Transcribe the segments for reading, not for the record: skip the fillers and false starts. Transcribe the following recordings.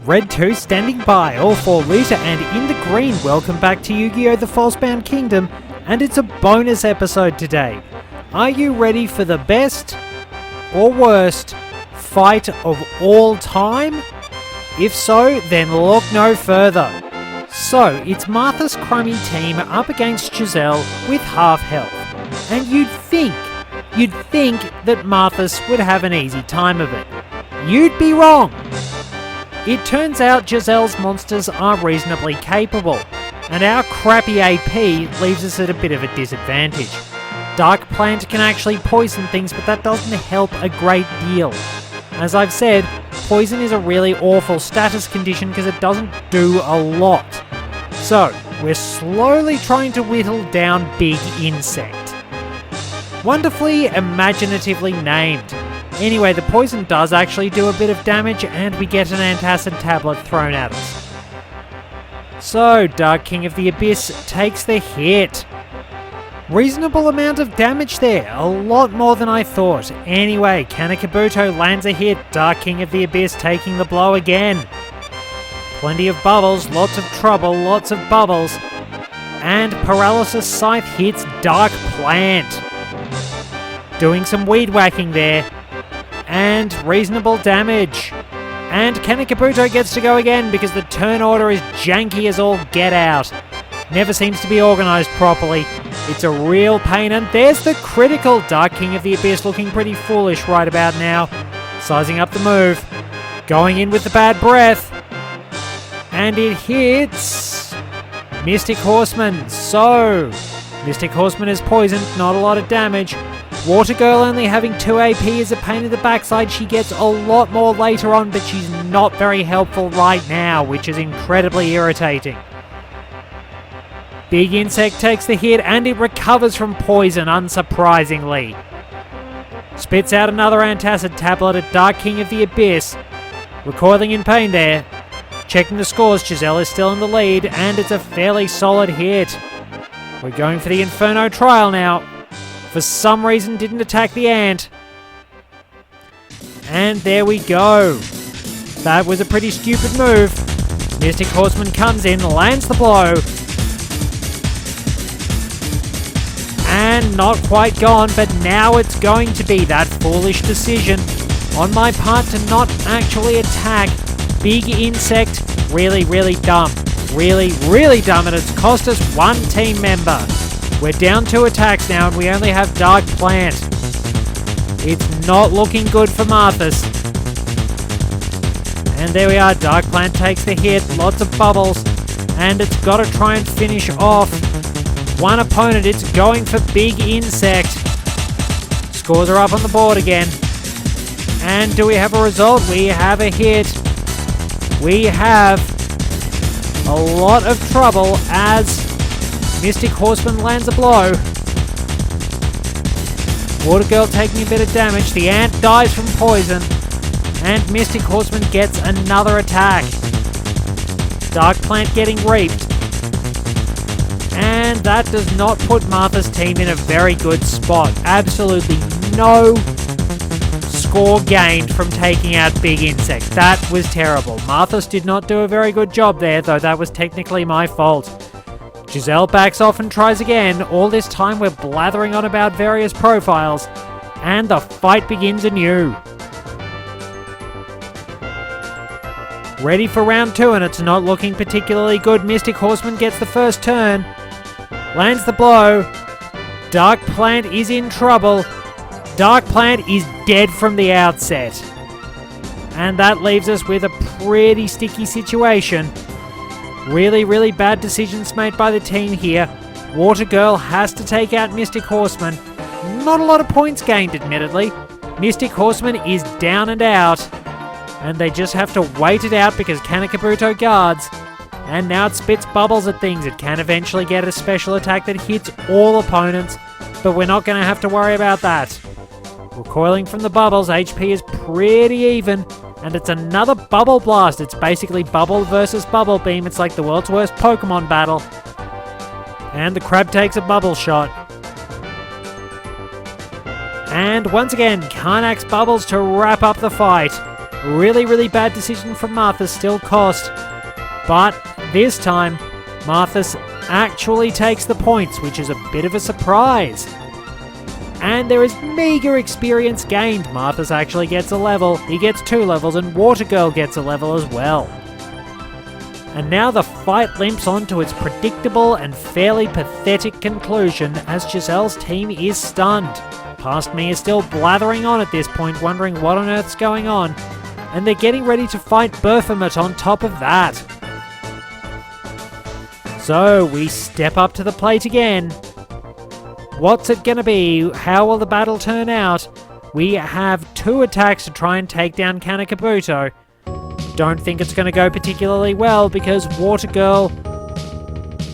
Red 2 standing by, all for Lita, and in the green, welcome back to Yu-Gi-Oh! The Falsebound Kingdom, and it's a bonus episode today. Are you ready for the best or worst fight of all time? If so, then look no further. So, it's Marthis' crummy team up against Giselle with half health, and you'd think that Marthis would have an easy time of it. You'd be wrong. It turns out Giselle's monsters are reasonably capable, and our crappy AP leaves us at a bit of a disadvantage. Dark Plant can actually poison things, but that doesn't help a great deal. As I've said, poison is a really awful status condition because it doesn't do a lot. So, we're slowly trying to whittle down Big Insect. Wonderfully imaginatively named. Anyway, the poison does actually do a bit of damage, and we get an antacid tablet thrown at us. So, Dark King of the Abyss takes the hit. Reasonable amount of damage there, a lot more than I thought. Anyway, Kanekabuto lands a hit, Dark King of the Abyss taking the blow again. Plenty of bubbles, lots of trouble, lots of bubbles. And Paralysis Scythe hits Dark Plant. Doing some weed whacking there. And reasonable damage. And Kanekabuto gets to go again because the turn order is janky as all get out. Never seems to be organised properly. It's a real pain, and there's the critical. Dark King of the Abyss looking pretty foolish right about now. Sizing up the move. Going in with the bad breath. And it hits Mystic Horseman. So, Mystic Horseman is poisoned, not a lot of damage. Water Girl only having 2 AP is a pain in the backside. She gets a lot more later on, but she's not very helpful right now, which is incredibly irritating. Big Insect takes the hit, and it recovers from poison, unsurprisingly. Spits out another antacid tablet at Dark King of the Abyss. Recoiling in pain there. Checking the scores, Giselle is still in the lead, and it's a fairly solid hit. We're going for the Inferno Trial now. For some reason didn't attack the ant. And there we go. That was a pretty stupid move. Mystic Horseman comes in, lands the blow. And not quite gone, but now it's going to be that foolish decision on my part to not actually attack Big Insect. Really, really dumb. Really, really dumb, and it's cost us one team member. We're down 2 attacks now, and we only have Dark Plant. It's not looking good for Marthis. And there we are, Dark Plant takes the hit, lots of bubbles, and it's got to try and finish off one opponent. It's going for Big Insect. Scores are up on the board again. And do we have a result? We have a hit. We have a lot of trouble as Mystic Horseman lands a blow. Water Girl taking a bit of damage. The ant dies from poison. And Mystic Horseman gets another attack. Dark Plant getting reaped. And that does not put Marthis' team in a very good spot. Absolutely no score gained from taking out Big Insect. That was terrible. Marthis did not do a very good job there, though that was technically my fault. Giselle backs off and tries again. All this time we're blathering on about various profiles. And the fight begins anew. Ready for round 2, and it's not looking particularly good. Mystic Horseman gets the first turn. Lands the blow. Dark Plant is in trouble. Dark Plant is dead from the outset. And that leaves us with a pretty sticky situation. Really, really bad decisions made by the team here. Water Girl has to take out Mystic Horseman. Not a lot of points gained, admittedly. Mystic Horseman is down and out. And they just have to wait it out because Kanekabuto guards. And now it spits bubbles at things. It can eventually get a special attack that hits all opponents. But we're not going to have to worry about that. Recoiling from the bubbles, HP is pretty even. And it's another Bubble Blast. It's basically Bubble versus Bubble Beam. It's like the world's worst Pokemon battle. And the crab takes a bubble shot. And once again, Karnak's bubbles to wrap up the fight. Really bad decision from Marthis still cost. But this time, Marthis actually takes the points, which is a bit of a surprise. And there is meager experience gained. Marthis actually gets a level, he gets 2 levels, and Watergirl gets a level as well. And now the fight limps on to its predictable and fairly pathetic conclusion as Giselle's team is stunned. Past Me is still blathering on at this point, wondering what on earth's going on, and they're getting ready to fight Baphomet on top of that. So we step up to the plate again. What's it gonna be? How will the battle turn out? We have 2 attacks to try and take down Kanekabuto. Don't think it's going to go particularly well because Watergirl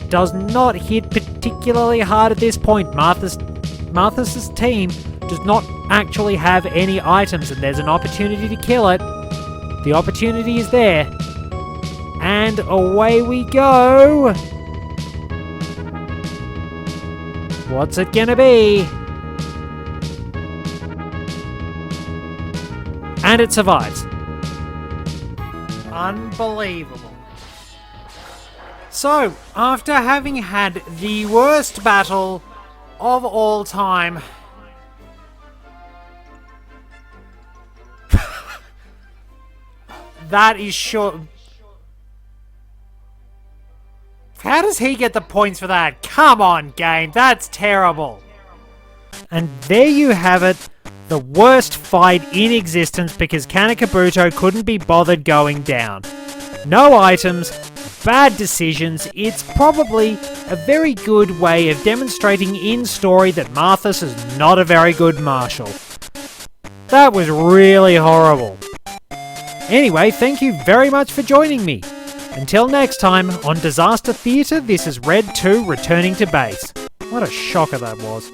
does not hit particularly hard at this point. Marthis' team does not actually have any items, and there's an opportunity to kill it. The opportunity is there. And away we go! What's it gonna be? And it survives. Unbelievable. So, after having had the worst battle of all time, that is sure. How does he get the points for that? Come on, game, that's terrible. And there you have it. The worst fight in existence because Kanekabuto couldn't be bothered going down. No items, bad decisions. It's probably a very good way of demonstrating in story that Marthis is not a very good marshal. That was really horrible. Anyway, thank you very much for joining me. Until next time, on Disaster Theatre, this is Red 2 returning to base. What a shocker that was.